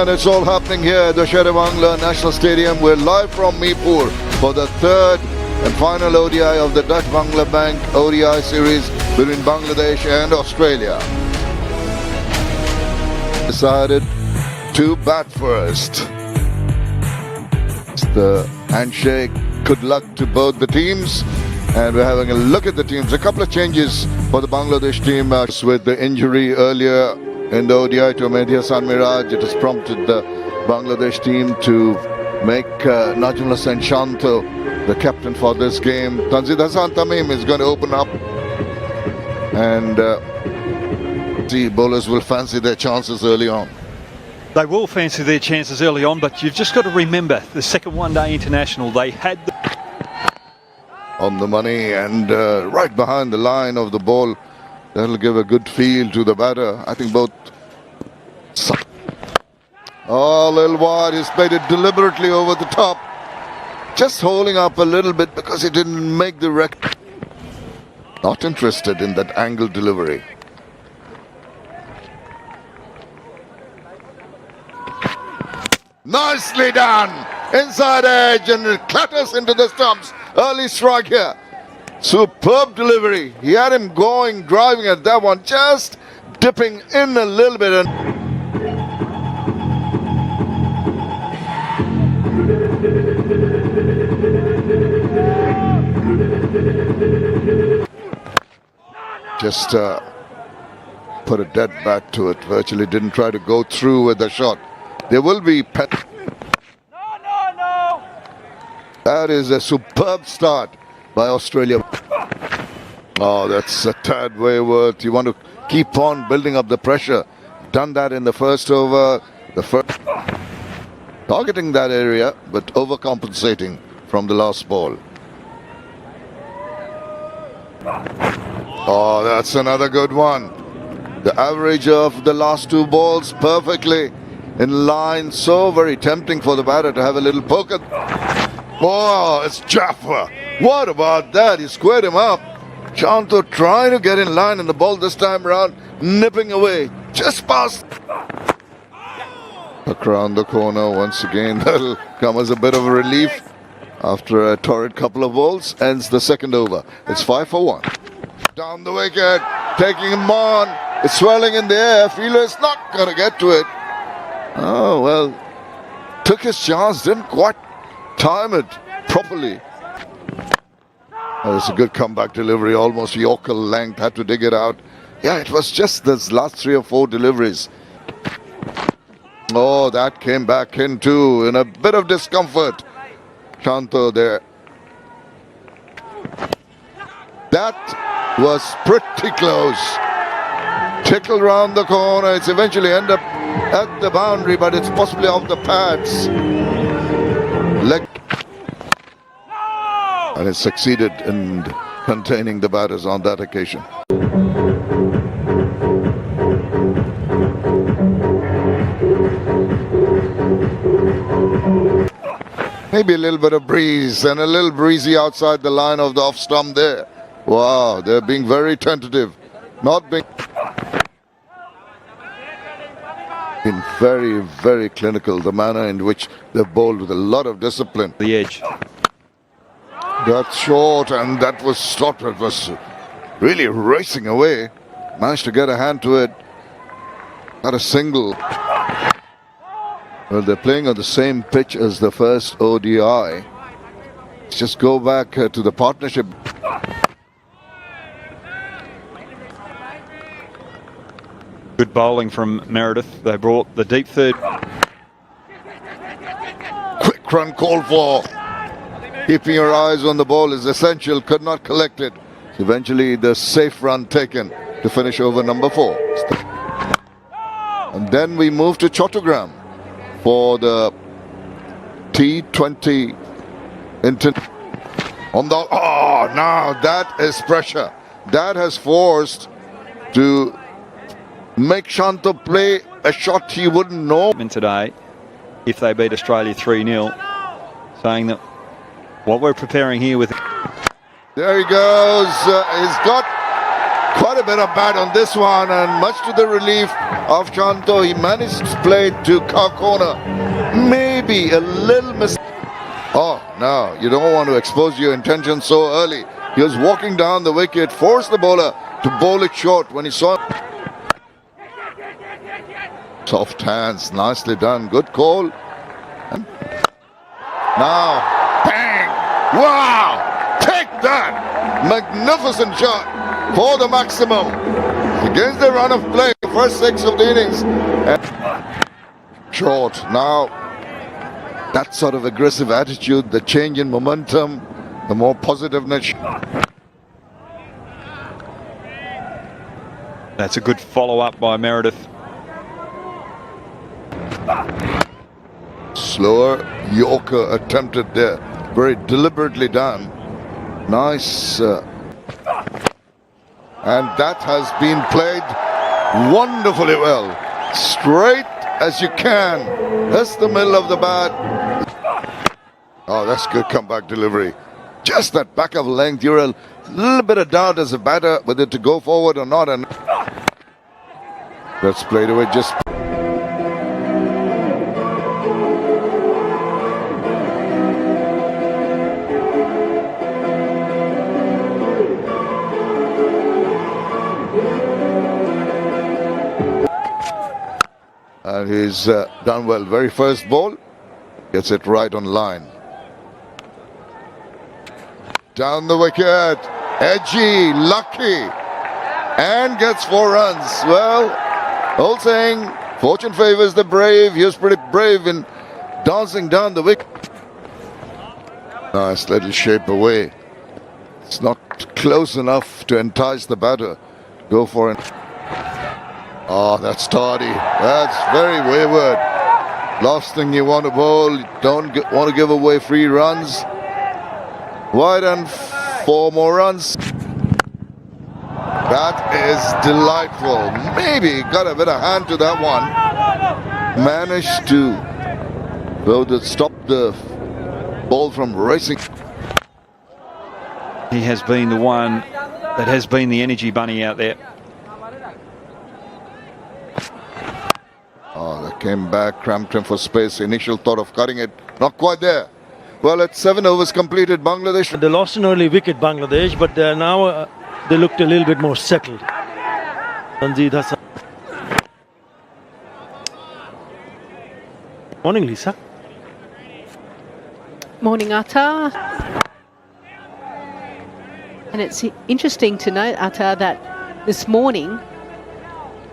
And it's all happening here at the Bangla National Stadium. We're live from Mirpur for the third and final ODI of the Dutch Bangla Bank ODI series between Bangladesh and Australia. Decided to bat first. It's the handshake. Good luck to both the teams. And we're having a look at the teams. A couple of changes for the Bangladesh team with the injury earlier in the ODI to Mehdi Hassan Miraj. It has prompted the Bangladesh team to make Najmul Hussain Shanto the captain for this game. Tanzid Hassan Tamim is going to open up, and the bowlers will fancy their chances early on. They will fancy their chances early on, but you've just got to remember the second one-day international, they had on the money and right behind the line of the ball. That'll give a good feel to the batter. I think both. Oh, a little wide. He's played it deliberately over the top. Just holding up a little bit because he didn't make the record. Not interested in that angle delivery. Nicely done. Inside edge, and it clatters into the stumps. Early strike here. Superb delivery. He had him going, driving at that one, just dipping in a little bit. And just put a dead bat to it. Virtually didn't try to go through with the shot. There will be... That is a superb start by Australia. Oh, that's a tad wayward. You want to keep on building up the pressure. Done that in the first over. Targeting that area, but overcompensating from the last ball. Oh, that's another good one. The average of the last two balls perfectly in line. So very tempting for the batter to have a little poke at. Oh, it's Jaffa. What about that? He squared him up. Shanto trying to get in line, and the ball this time around nipping away. Just past. Around the corner once again. That'll come as a bit of a relief after a torrid couple of balls. Ends the second over. It's 5 for 1. Down the wicket. Taking him on. It's swelling in the air. Fielder's not going to get to it. Oh, well. Took his chance. Didn't quite time it properly. It's a good comeback delivery, almost Yorker length, had to dig it out. Yeah, it was just those last 3 or 4 deliveries. Oh, that came back in too, in a bit of discomfort. Shanto there. That was pretty close. Tickled round the corner. It's eventually end up at the boundary, but it's possibly off the pads. Leg. And it succeeded in containing the batters on that occasion. Maybe a little bit of breeze and a little breezy outside the line of the off stump there. Wow, they're being very tentative. Not being... Been very, very clinical, the manner in which they've bowled with a lot of discipline. the edge. That's short, and that was stopped. It was really racing away. Managed to get a hand to it. Not a single. Well, they're playing on the same pitch as the first ODI. Let's just go back to the partnership. Good bowling from Meredith. They brought the deep third. Quick run called for. Keeping your eyes on the ball is essential. Could not collect it. Eventually the safe run taken to finish over number 4. And then we move to Chattogram for the T20 on the... Oh, now that is pressure. That has forced to make Shanto play a shot he wouldn't know. Today, if they beat Australia 3-0, saying that what we're preparing here with... There he goes. He's got Quite a bit of bat on this one, and much to the relief of Chanto, he managed to play to corner. Maybe a little mistake. Oh, no, you don't want to expose your intention so early. He was walking down the wicket, forced the bowler to bowl it short when he saw it. Soft hands, nicely done, good call. And now, bang! Wow! Take that! Magnificent shot for the maximum. Against the run of play, first 6 of the innings. And short. Now, that sort of aggressive attitude, the change in momentum, the more positiveness. That's a good follow-up by Meredith. Slower Yorker attempted there. Very deliberately done. Nice. And that has been played wonderfully well. Straight as you can. That's the middle of the bat. Oh, that's good comeback delivery. Just that back of length. You're a little bit of doubt as a batter whether to go forward or not. And that's played away just. And he's done well. Very first ball. Gets it right on line. Down the wicket. Edgy, lucky. And gets 4 runs. Well, old saying, fortune favors the brave. He was pretty brave in dancing down the wicket. Nice little shape away. It's not close enough to entice the batter. Go for it. Oh, that's tardy. That's very wayward. Last thing you want to bowl. You don't want to give away free runs. Wide and 4 more runs. That is delightful. Maybe got a bit of hand to that one. Managed to stop the ball from racing. He has been the one that has been the energy bunny out there. Oh, that came back, cramped him for space. Initial thought of cutting it. Not quite there. Well, at 7 overs completed, Bangladesh. They lost an early wicket, Bangladesh, but now they looked a little bit more settled. Tanzid Hassan. Morning, Lisa. Morning, Atta. And it's interesting to note, Atta, that this morning,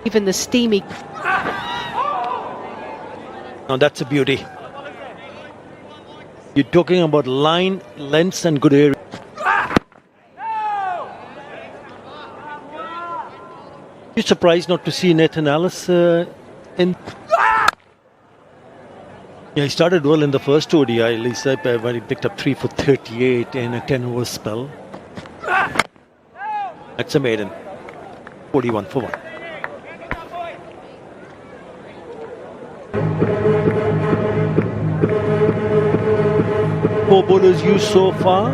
even the steamy... Now that's a beauty. You're talking about line, lengths and good area. You're surprised not to see Nathan Ellis in... Yeah, he started well in the first ODI, Lisa, when he picked up 3 for 38 in a 10-over spell. That's a maiden. 41 for 1. Four bowlers used so far.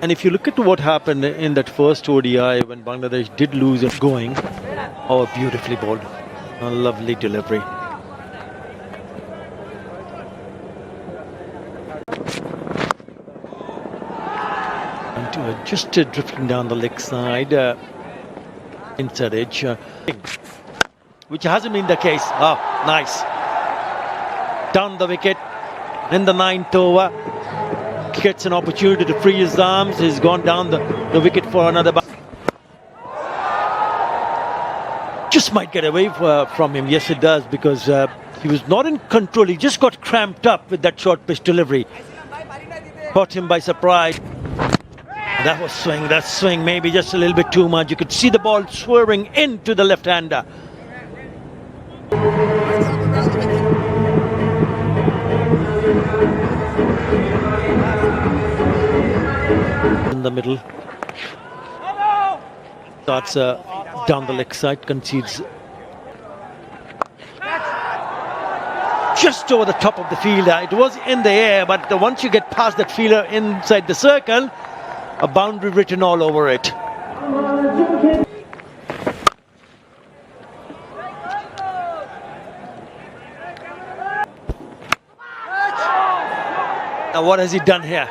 And if you look at what happened in that first ODI when Bangladesh did lose it going, oh, beautifully bowled. A lovely delivery. And just drifting down the leg side, inside edge, which hasn't been the case. Oh, nice. Down the wicket in the 9th over. Gets an opportunity to free his arms. He's gone down the wicket for another. Just might get away from him. Yes, it does, because he was not in control. He just got cramped up with that short pitch delivery. Caught him by surprise. That was swing. That swing maybe just a little bit too much. You could see the ball swerving into the left-hander. In the middle. Starts down the leg side, concedes just over the top of the fielder. It was in the air, but once you get past that fielder inside the circle, a boundary written all over it. Now what has he done here?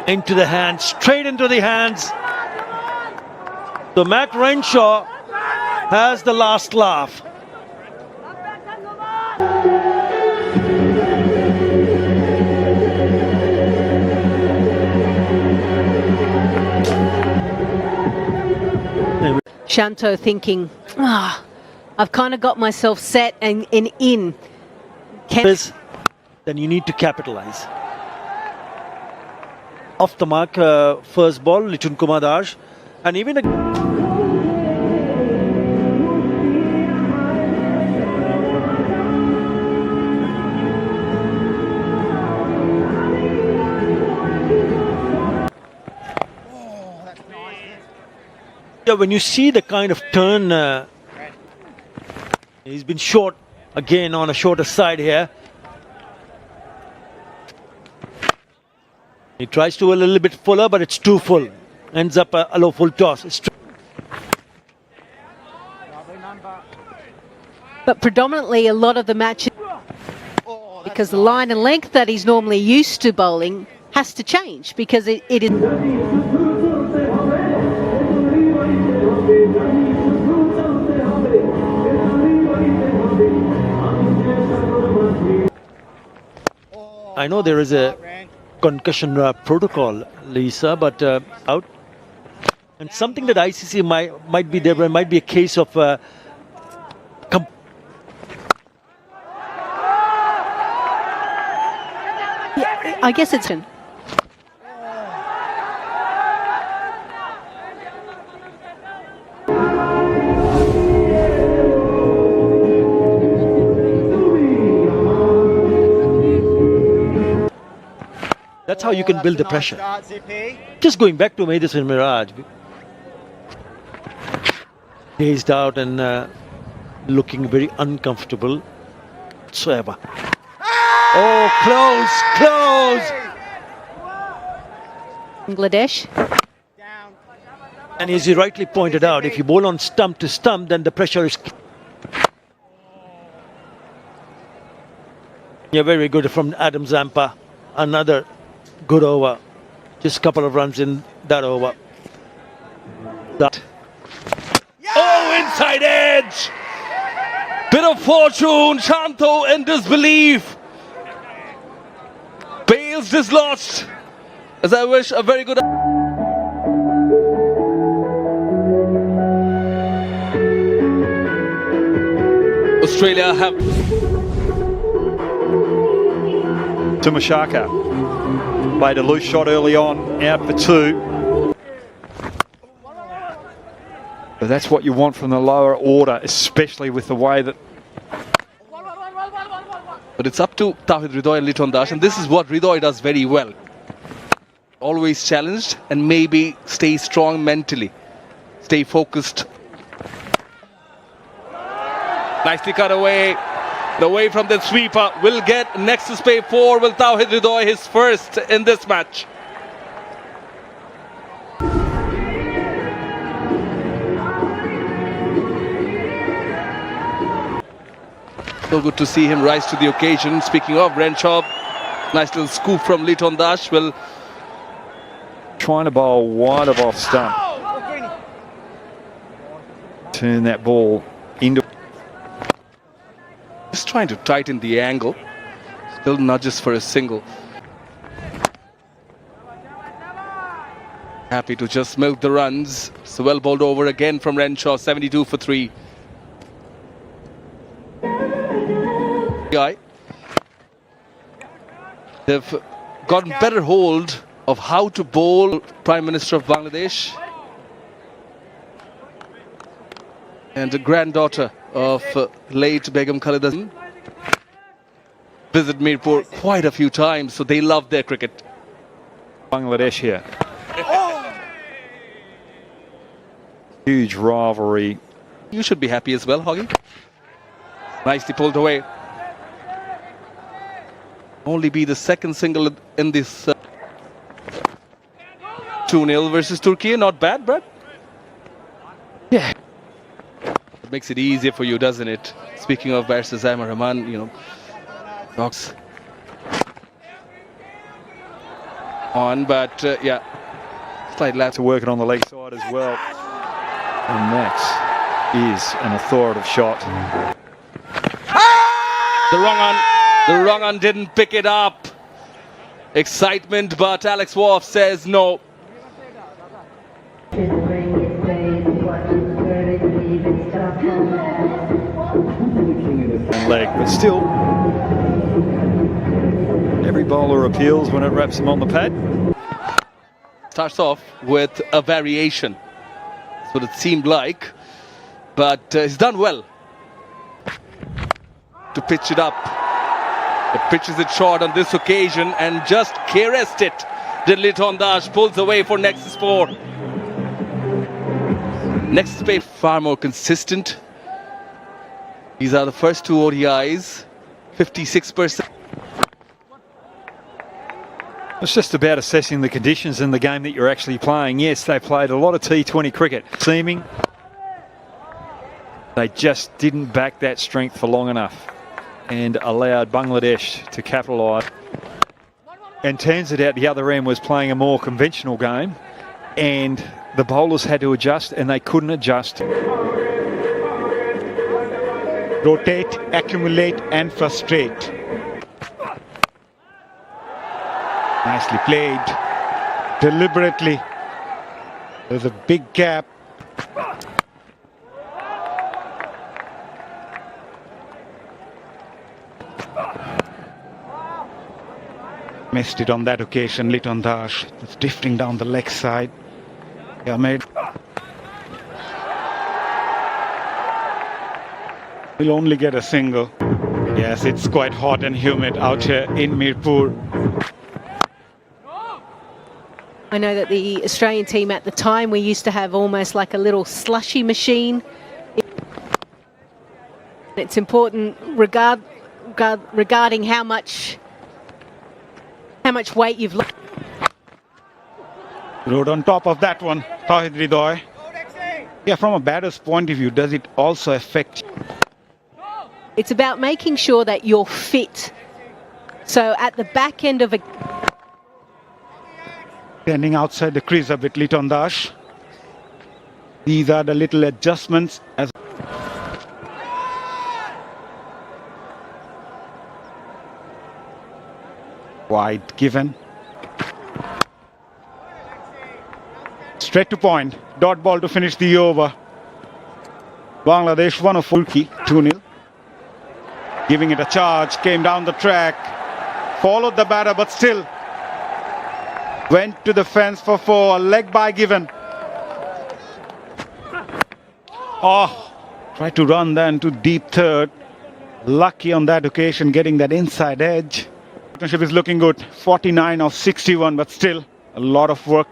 Into the hands, straight into the hands. So Matt Renshaw has the last laugh. Shanto thinking, I've kind of got myself set and in. Then you need to capitalize. Off the mark, first ball, Litun Kumar Das, and even when you see the kind of turn, he's been short again on a shorter side here. He tries to go a little bit fuller, but it's too full. Ends up a low full toss. But predominantly a lot of the matches, because the line and length that he's normally used to bowling has to change because it is. I know there is a concussion protocol, Lisa, but out. And something that ICC might be there, but it might be a case of Yeah, I guess it's. That's how you can build the pressure. Just going back to Madison Miraj. Dazed out and looking very uncomfortable whatsoever. Oh, close! Bangladesh. And as you rightly pointed out, if you bowl on stump to stump, then the pressure is... Yeah, very good from Adam Zampa. Another good over. Just a couple of runs in that over. That. Oh, inside edge! Bit of fortune, Shanto in disbelief. Bales dislodged. As I wish a very good... Australia have... To Mashaka. Played a loose shot early on, out for two. But that's what you want from the lower order, especially with the way that... But it's up to Tawhid Hridoy and Litun Das, and this is what Hridoy does very well. Always challenged and maybe stay strong mentally. Stay focused. Nicely cut away. Away from the sweeper. Will get next to spay 4. Will Tawhid Hridoy his first in this match. So good to see him rise to the occasion. Speaking of Renshaw, nice little scoop from Litun Das. Will trying to bowl wide of off stump. Turn that ball into... Just trying to tighten the angle. Still nudges for a single. Happy to just milk the runs. So well bowled over again from Renshaw. 72 for 3. They've gotten better hold of how to bowl Prime Minister of Bangladesh and the granddaughter of late Begum Khalida. Visit Mirpur quite a few times, so they love their cricket. Bangladesh here. Huge rivalry. You should be happy as well, Hoggy. Nicely pulled away. Only be the second single in this 2 2-0 versus Turkey. Not bad, Brad. Yeah. It makes it easier for you, doesn't it? Speaking of Barca Zaimar Rahman, you know, dogs on, but yeah, slight lapse. To work it on the leg side as well. And that is an authoritative shot. The wrong one didn't pick it up. Excitement, but Alex Wolff says no. And leg, but still, every bowler appeals when it wraps them on the pad. Starts off with a variation. That's what it seemed like, but he's done well to pitch it up. It pitches it short on this occasion and just caressed it. Liton Das pulls away for Nexus 4. Nexus Bay far more consistent. These are the first two ODIs, 56%. It's just about assessing the conditions in the game that you're actually playing. Yes, they played a lot of T20 cricket. Seeming they just didn't back that strength for long enough and allowed Bangladesh to capitalise. And turns it out the other end was playing a more conventional game, and the bowlers had to adjust, and they couldn't adjust. Rotate, accumulate and frustrate. Nicely played. Deliberately. There's a big gap. Missed it on that occasion. Liton Das was drifting down the leg side. Yeah, made. We'll only get a single. Yes, it's quite hot and humid out here in Mirpur. I know that the Australian team at the time, we used to have almost like a little slushy machine. It's important regarding how much weight you've lost. Rode on top of that one, Tawhid Hridoy. Yeah, from a batter's point of view, does it also affect? It's about making sure that you're fit. So at the back end of a... Standing outside the crease a bit, Liton Das. These are the little adjustments. As wide given. Straight to point. Dot ball to finish the over. Bangladesh 1 of Turkey, 2-0. Giving it a charge, came down the track. Followed the batter, but still went to the fence for 4. A leg by given. Oh, tried to run then to deep third. Lucky on that occasion, getting that inside edge. Partnership is looking good. 49 of 61, but still a lot of work.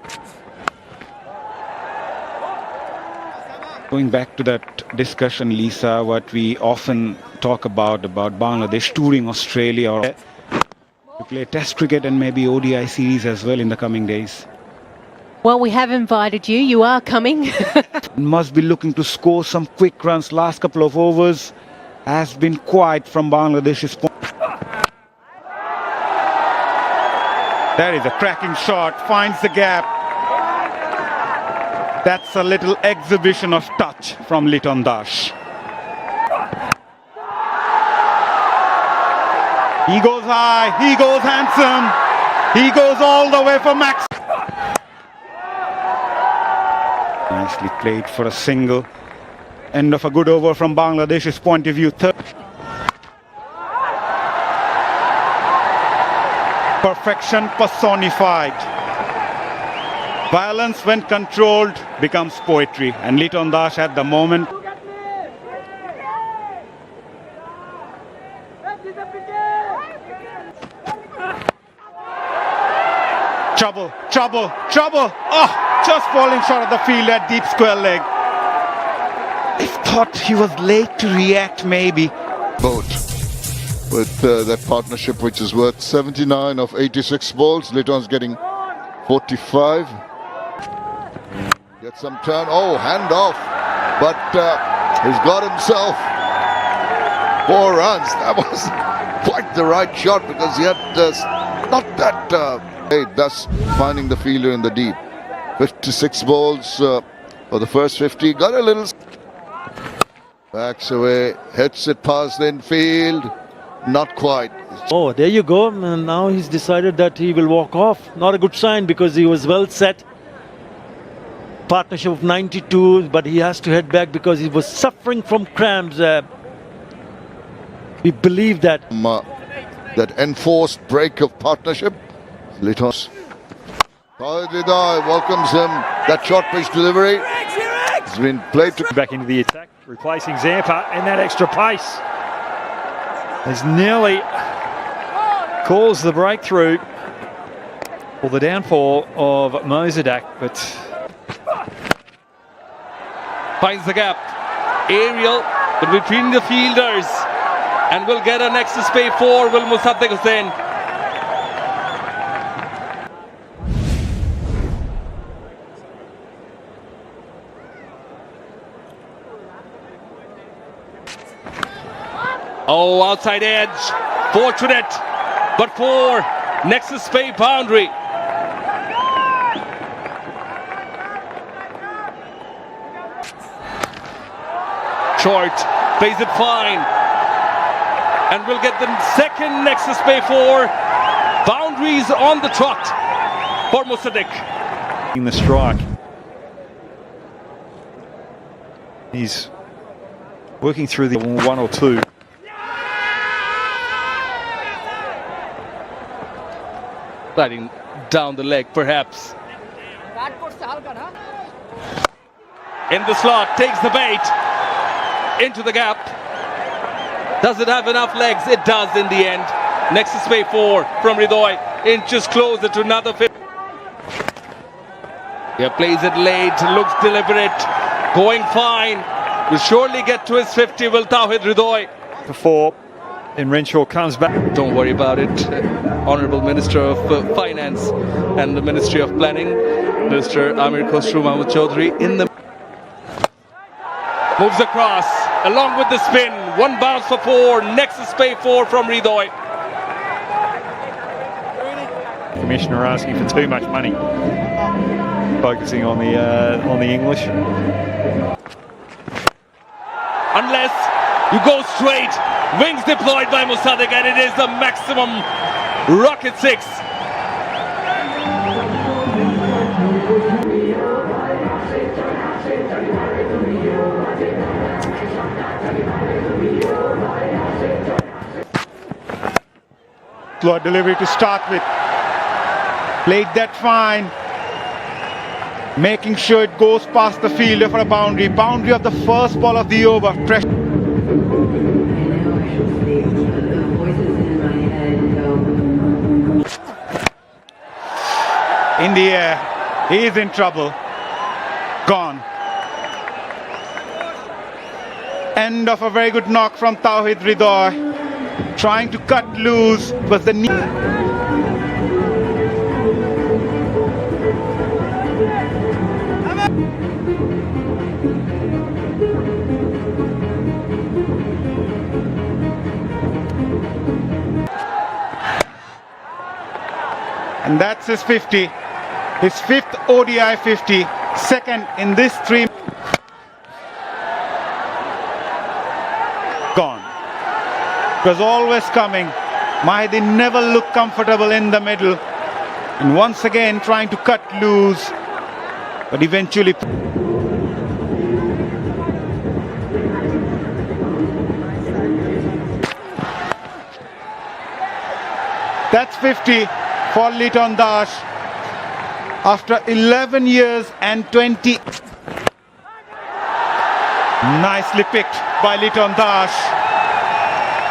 Going back to that discussion, Lisa, what we often talk about Bangladesh touring Australia or to play Test cricket and maybe ODI series as well in the coming days. Well, we have invited you. You are coming. Must be looking to score some quick runs. Last couple of overs has been quiet from Bangladesh's point. That is a cracking shot. Finds the gap. That's a little exhibition of touch from Liton Das. He goes high, he goes handsome, he goes all the way for max. Nicely played for a single. End of a good over from Bangladesh's point of view. Perfection personified. Violence, when controlled, becomes poetry. And Liton Das at the moment. Trouble, trouble, trouble. Oh, just falling short of the field at deep square leg. I thought he was late to react, maybe. Boat with that partnership, which is worth 79 of 86 balls. Liton's getting 45. Get some turn. Oh, hand off. But he's got himself 4 runs. That was quite the right shot because he had not that thus finding the fielder in the deep. 56 balls for the first 50. Got a little backs away, hits it past the infield. Not quite. Oh, there you go. And now he's decided that he will walk off. Not a good sign because he was well set. Partnership of 92, but he has to head back because he was suffering from cramps. We believe that. That enforced break of partnership. Litos. Welcomes him. That short pitch delivery has been played to Back into the attack, replacing Zampa, and that extra pace has nearly caused the breakthrough or the downfall of Mosaddek, but Finds the gap. Aerial, but between the fielders. And will get a nexus pay for Will Musaddiq Hussain. Oh, outside edge. Fortunate. But for nexus pay boundary. Short. Plays it fine. And will get the second nexus pay for boundaries on the trot for Musaddiq. in the strike. He's working through the 1 or 2. Batting down the leg, perhaps. In the slot, takes the bait into the gap. Does it have enough legs? It does in the end. Next is pay 4 from Ridoy. Inches closer to another 50. Yeah, plays it late, looks deliberate, going fine. Will surely get to his 50, will Tawhid Ridoy. Before, and Renshaw comes back. Don't worry about it. Honourable Minister of Finance and the Ministry of Planning, Minister Amir Khosrow Mahmood Chaudhary in the... Moves across, along with the spin. One bounce for 4, next is pay 4 from Ridoy. Commissioner asking for too much money. Focusing on the English. Unless you go straight, wings deployed by Musaddiq, and it is the maximum rocket 6. Slow delivery to start with. Played that fine. Making sure it goes past the fielder for a boundary. Boundary of the first ball of the over. Pressure. In the air. He is in trouble. Gone. End of a very good knock from Tawhid Ridoy. Trying to cut loose was the knee. And that's his 50. His 5th ODI 50. Second in this 3. Gone. It was always coming. Mahdi never looked comfortable in the middle. And once again trying to cut loose. But eventually... That's 50 for Liton Dash. After 11 years and 20. Nicely picked by Liton Dash.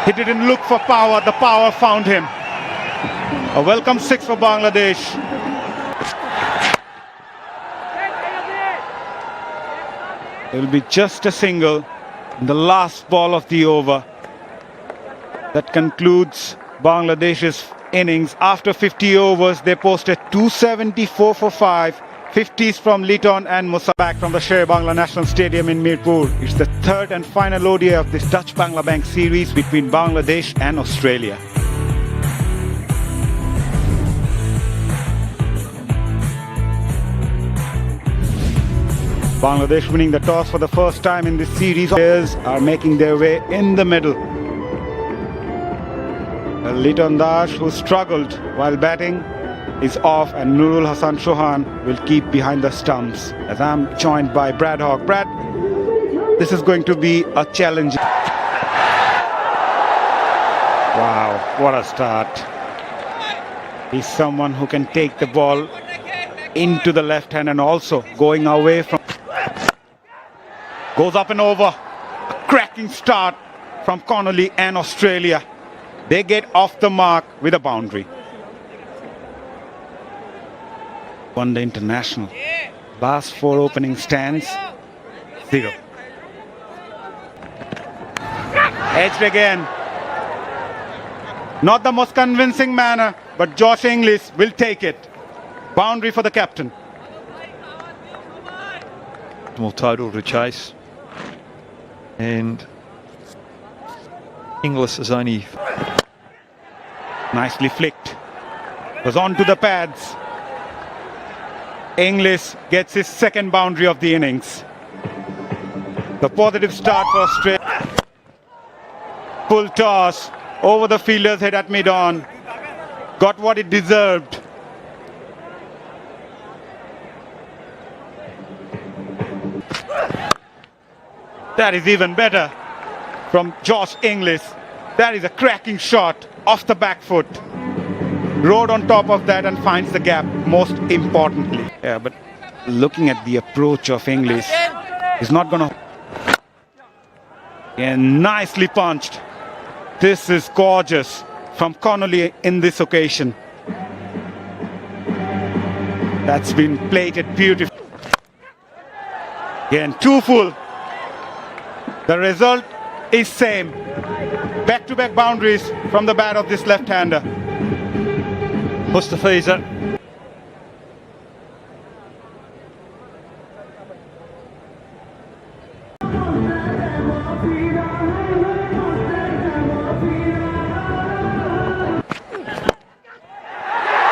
He didn't look for power, the power found him. A welcome 6 for Bangladesh. It will be just a single in the last ball of the over. That concludes Bangladesh's innings. After 50 overs, they posted 274 for 5, 50s from Liton and Musa back from the Sher Bangla National Stadium in Mirpur. It's the third and final ODI of this Dutch Bangla Bank series between Bangladesh and Australia. Bangladesh winning the toss for the first time in this series. Players are making their way in the middle. Liton Dash, who struggled while batting, is off, and Nurul Hassan Shohan will keep behind the stumps as I'm joined by Brad Hawk. Brad, this is going to be a challenge. Wow, what a start. He's someone who can take the ball into the left hand and also going away from... Goes up and over. A cracking start from Connolly and Australia. They get off the mark with a boundary. Won the international. Last 4 opening stands, 0. Edged again. Not the most convincing manner, but Josh Inglis will take it. Boundary for the captain. More total to chase. And Inglis is only... Nicely flicked. Was on to the pads. Inglis gets his second boundary of the innings. The positive start for Australia. Full toss over the fielder's head at mid-on. Got what it deserved. That is even better from Josh Inglis. That is a cracking shot off the back foot. Rode on top of that and finds the gap, most importantly. Yeah, but looking at the approach of Inglis, he's not going to... And nicely punched. This is gorgeous from Connolly in this occasion. That's been plated beautifully. Again, 2 full. The result is same. Back-to-back boundaries from the bat of this left-hander. Mustafiza.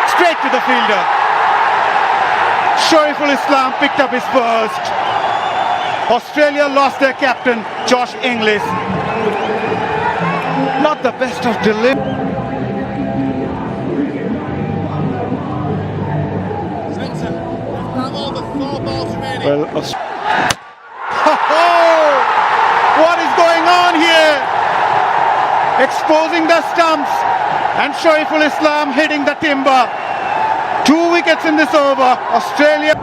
Straight to the fielder. Shariful Islam picked up his first. Australia lost their captain, Josh Inglis. Not the best of delivery. Well, what is going on here? Exposing the stumps and Shariful Islam hitting the timber. 2 wickets in this over. Australia.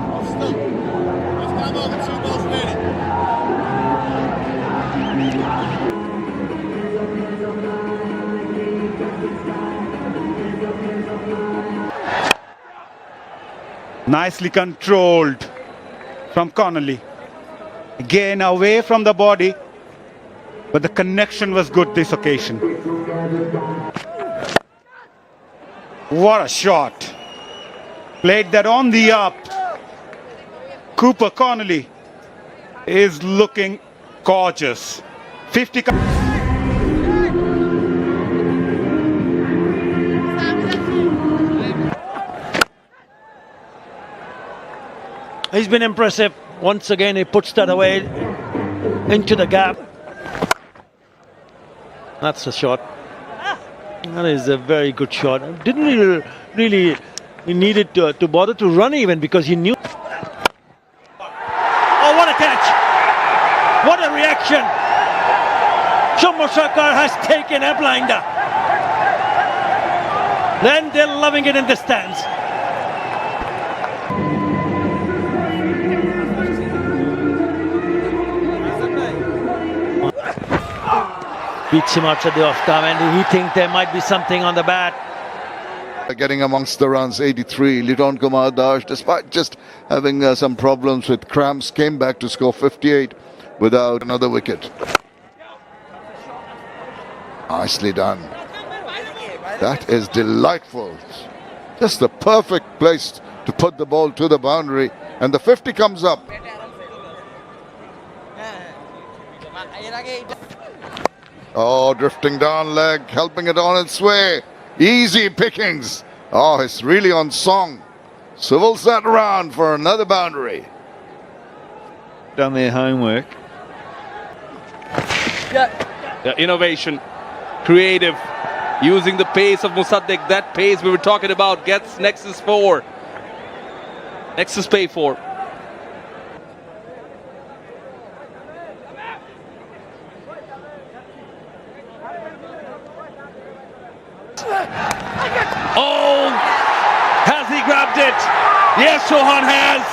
Nicely controlled from Connolly. Again away from the body, but the connection was good this occasion. What a shot. Played that on the up. Cooper Connolly is looking gorgeous. 50. He's been impressive. Once again, he puts that away into the gap. That's a shot. That is a very good shot. Didn't really he needed to bother to run even because he knew. Oh, what a catch! What a reaction! Shumbo Sarkar has taken a blinder. Then they're loving it in the stands. Beats him out at the off time, and he thinks there might be something on the bat. Getting amongst the runs, 83. Liton Kumar Dash, despite just having some problems with cramps, came back to score 58 without another wicket. Nicely done. That is delightful. Just the perfect place to put the ball to the boundary And the 50 comes up. Oh, drifting down leg, helping it on its way. Easy pickings. Oh, it's really on song. Swivels that around for another boundary. Done their homework. Yeah, innovation, creative, using the pace of Musaddiq. That pace we were talking about gets Nexus 4. Nexus Pay 4. Oh, has he grabbed it? Yes, Shohan has.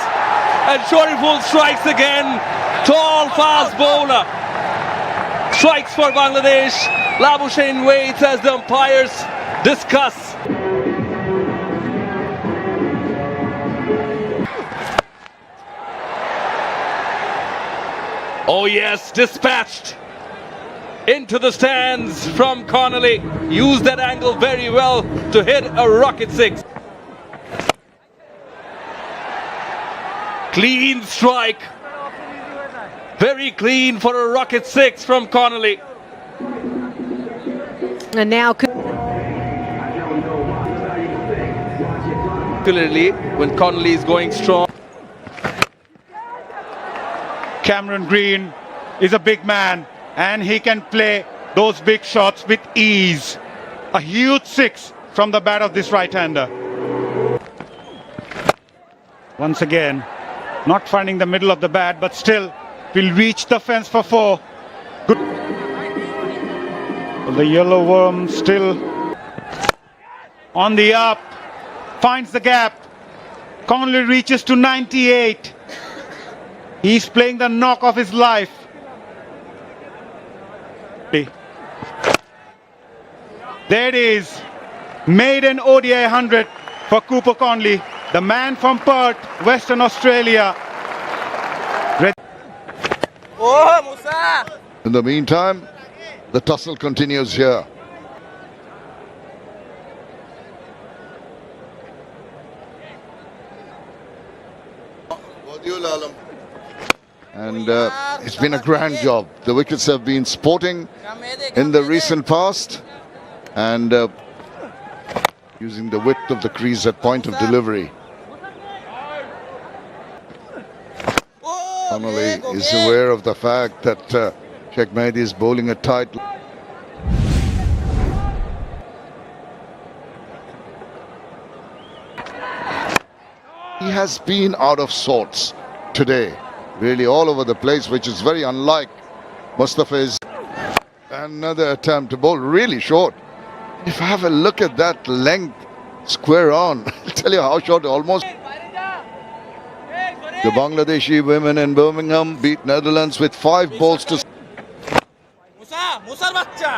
And Shoriful strikes again. Tall, fast bowler. Strikes for Bangladesh. Labuschagne waits as the umpires discuss. Oh yes, dispatched into the stands from Connolly. Used that angle very well to hit a rocket 6. Clean strike. Very clean for a rocket 6 from Connolly. And now Particularly when Connolly is going strong. Cameron Green is a big man and he can play those big shots with ease. A huge 6 from the bat of this right-hander. Once again, not finding the middle of the bat, but still will reach the fence for 4. Good. The yellow worm still on the up, finds the gap. Connolly reaches to 98. He's playing the knock of his life. There it is. Maiden ODI 100 for Cooper Connolly, the man from Perth, Western Australia. In the meantime, the tussle continues here. And it's been a grand job. The wickets have been sporting in the recent past and using the width of the crease at point of delivery. Connolly is aware of the fact that Sheikh Mehdi is bowling a tight. He has been out of sorts today, really all over the place, which is very unlike Mustafi's. Another attempt to bowl really short. If I have a look at that length, square on, I'll tell you how short, almost. The Bangladeshi women in Birmingham beat Netherlands with 5 balls to.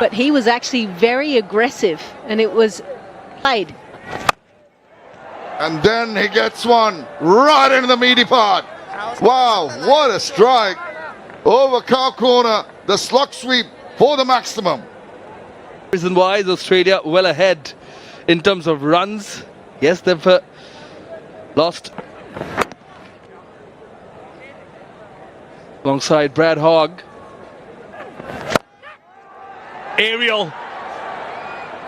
but he was actually very aggressive and it was played. And then he gets one right into the meaty part. Wow, what a strike. Over cow corner, the slug sweep for the maximum. Reason why is Australia well ahead in terms of runs. Yes, they've lost. Alongside Brad Hogg. Aerial.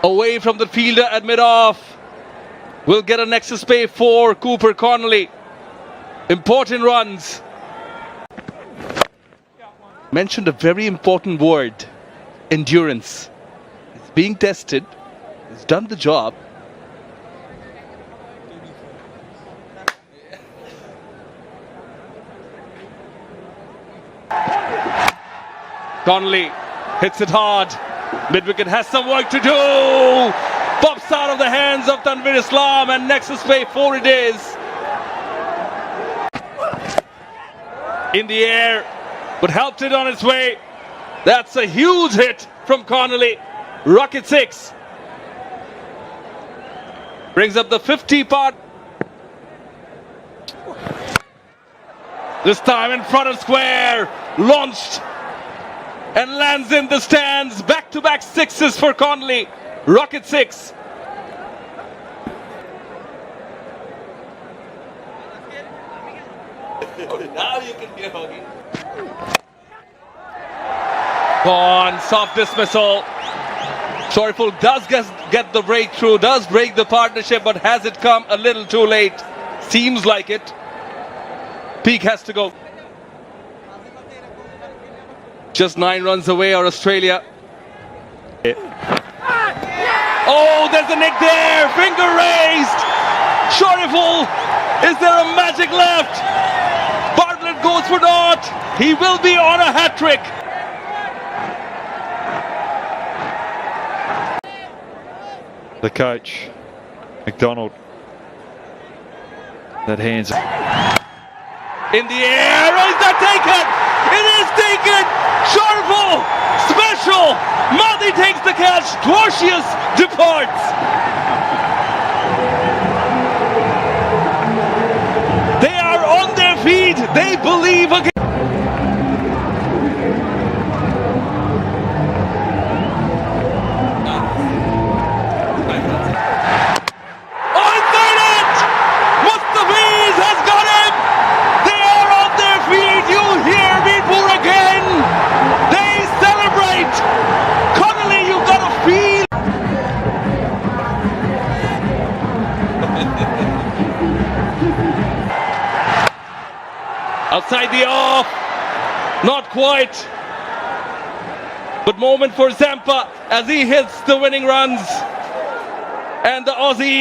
Away from the fielder at mid-off. Will get a Nexus Pay for Cooper Connolly. Important runs. Mentioned a very important word. Endurance. It's being tested. It's done the job. Connolly hits it hard. Mid-wicket has some work to do. Pops out of the hands of Tanvir Islam and Nexus Pay 4 it is. In the air, but helped it on its way. That's a huge hit from Connolly. Rocket 6. Brings up the 50 part. This time in front of square. Launched. And lands in the stands. Back-to-back 6s for Connolly. Rocket 6. Now you can hear Huggy. Gone, soft dismissal. Shoriful does get the breakthrough, does break the partnership, but has it come a little too late? Seems like it. Peak has to go. Just 9 runs away are Australia. Oh, there's a nick there. Finger raised. Shoriful. Is there a magic left? Bartlett goes for naught. He will be on a hat trick. The coach, McDonald. That hands. In the air. Is that taken? It is taken. Shoriful. Special. Madhi takes the catch. Dwarcius departs. They are on their feet. They believe again. Oh, inside it! Mustafiz has got him. They are on their feet. You hear mirpur again. They celebrate. Connolly, you've got to feel. Outside the off. Not quite. But moment for Zampa as he hits the winning runs. And the Aussie